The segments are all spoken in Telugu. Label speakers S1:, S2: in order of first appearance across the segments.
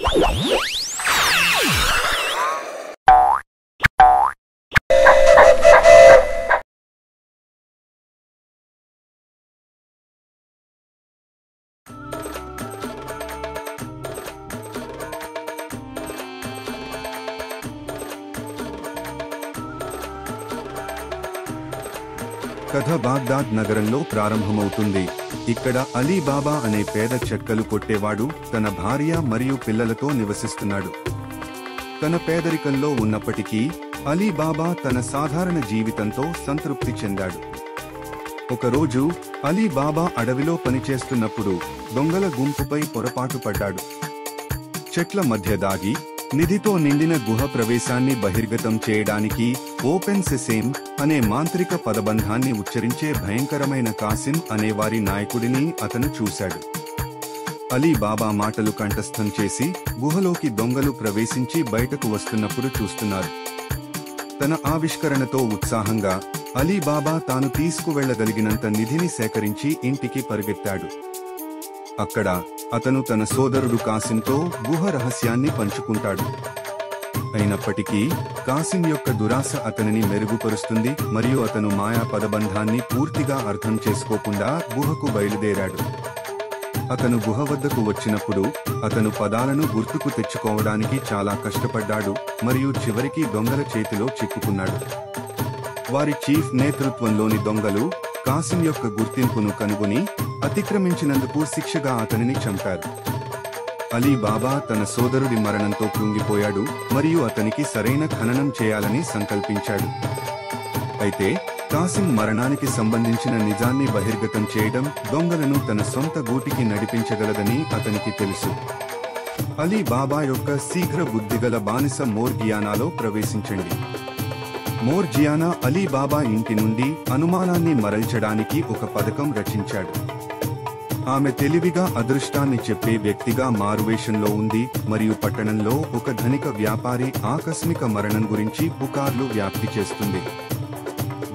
S1: కథ బాగ్దాద్ నగరంలో ప్రారంభమవుతుంది. ఇక్కడ అలీబాబా అనే పేద చెక్కలు కొట్టేవాడు తన భార్య మరియు పిల్లలతో నివసిస్తున్నాడు. తన పేదరికంలో ఉన్నప్పటికీ అలీబాబా తన సాధారణ జీవితంతో సంతృప్తి చెందాడు. ఒకరోజు అలీబాబా అడవిలో పనిచేస్తున్నప్పుడు దొంగల గుంపుపై పొరపాటు పడ్డాడు. చెట్ల మధ్య దాగి నిధితో నిండిన గుహ ప్రవేశాన్ని బహిర్గతం చేయడానికి ఓపెన్ సెసేమ్ అనే మాంత్రిక పదబంధాన్ని ఉచ్చరించే భయంకరమైన కాసిం అనేవారి నాయకుడిని అతను చూశాడు. అలీబాబా మాటలు కంఠస్థం చేసి గుహలోకి దొంగలు ప్రవేశించి బయటకు వస్తున్నప్పుడు చూస్తున్నారు. తన ఆవిష్కరణతో ఉత్సాహంగా అలీబాబా తాను తీసుకువెళ్లగలిగినంత నిధిని సేకరించి ఇంటికి పరిగెత్తాడు. అక్కడ అతను తన సోదరుడు కాసింతో గుహ రహస్యాన్ని పంచుకుంటాడు. అయినప్పటికీ కాసిం యొక్క దురాశ అతనిని మెరుగుపరుస్తుంది మరియు అతను మాయా పదబంధాన్ని పూర్తిగా అర్థం చేసుకోకుండా గుహకు బయలుదేరాడు. అతను గుహ వద్దకు వచ్చినప్పుడు అతను పదాలను గుర్తుకు తెచ్చుకోవడానికి చాలా కష్టపడ్డాడు మరియు చివరికి దొంగల చేతిలో చిక్కుకున్నాడు. వారి చీఫ్ నేతృత్వంలోని దొంగలు కాసిం యొక్క గుర్తింపును కనుగొని అతిక్రమించినందుకు శిక్షగా అతనిని చంపారు. అలీబాబా తన సోదరుడి మరణంతో కృంగిపోయాడు మరియు అతనికి సరైన ఖననం చేయాలని సంకల్పించాడు. అయితే కాసిం మరణానికి సంబంధించిన నిజాన్ని బహిర్గతం చేయడం దొంగలను తన సొంత గూటికి నడిపించగలదని అతనికి తెలుసు. అలీబాబా యొక్క శీఘ్ర బుద్ధిగల బానిస మోర్గియానాలో ప్రవేశించండి. మోర్జియానా అలీబాబా ఇంటి నుండి అనుమానాన్ని మరల్చడానికి ఒక పథకం రచించాడు. ఆమె తెలివిగా అదృష్టాన్ని చెప్పే వ్యక్తిగా మారువేషంలో ఉంది మరియు పట్టణంలో ఒక ధనిక వ్యాపారి ఆకస్మిక మరణం గురించి పుకార్లు వ్యాప్తి చేస్తుంది.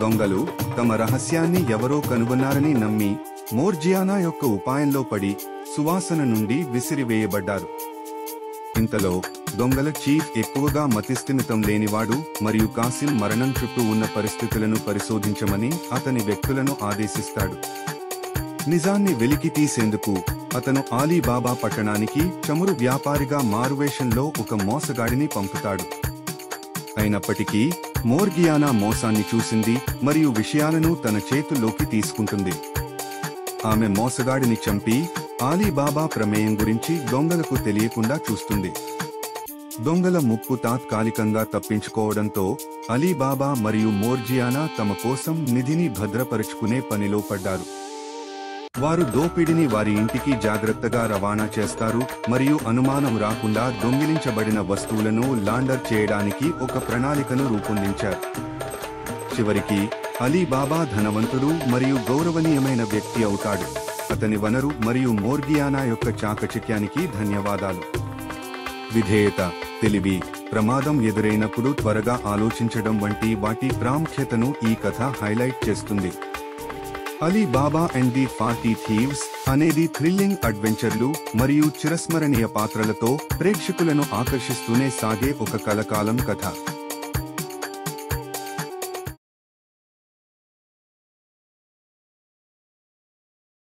S1: దొంగలు తమ రహస్యాన్ని ఎవరో కనుగొన్నారని నమ్మి మోర్జియానా యొక్క ఉపాయంలో పడి సువాసన నుండి విసిరివేయబడ్డారు. ఇంతలో దొంగల చీఫ్ ఎక్కువగా మతిస్థిమితం లేనివాడు మరియు కాసిం మరణం చుట్టూ ఉన్న పరిస్థితులను పరిశోధించమని అతని వ్యక్తులను ఆదేశిస్తాడు. నిజాన్ని వెలికి తీసేందుకు అతను అలీబాబా పట్టణానికి చమురు వ్యాపారిగా మారువేషంలో ఒక మోసగాడిని పంపుతాడు. అయినప్పటికీ మోర్గియానా మోసాన్ని చూసింది మరియు విషయాలను తన చేతుల్లోకి తీసుకుంటుంది. ఆమె మోసగాడిని చంపి అలీబాబా ప్రమేయం గురించి దొంగలకు తెలియకుండా చూస్తుంది. దొంగల ముప్పు తాత్కాలికంగా తప్పించుకోవడంతో అలీబాబా మరియు మోర్జియానా తమ కోసం నిధిని భద్రపరుచుకునే పనిలో పడ్డారు. వారు దోపిడిని వారి ఇంటికి జాగ్రత్తగా రవాణా చేస్తారు మరియు అనుమానం రాకుండా దొంగిలించబడిన వస్తువులను లాండర్ చేయడానికి ఒక ప్రణాళికను రూపొందించారు. చివరికి అలీబాబా ధనవంతుడు మరియు గౌరవనీయమైన వ్యక్తి అవుతాడు. అతని వనరు మరియు మోర్గియానా యొక్క చాకచక్యానికి ధన్యవాదాలు. విధేయత, తెలివి, ప్రమాదం ఎదురైనప్పుడు త్వరగా ఆలోచించడం వంటి వాటి ప్రాముఖ్యతను ఈ కథ హైలైట్ చేస్తుంది. అలీబాబా అండ్ ది 40 థీవ్స్ అనేది థ్రిల్లింగ్ అడ్వెంచర్లు మరియు చిరస్మరణీయ పాత్రలతో ప్రేక్షకులను ఆకర్షిస్తూనే సాగే ఒక కలకాలం కథ.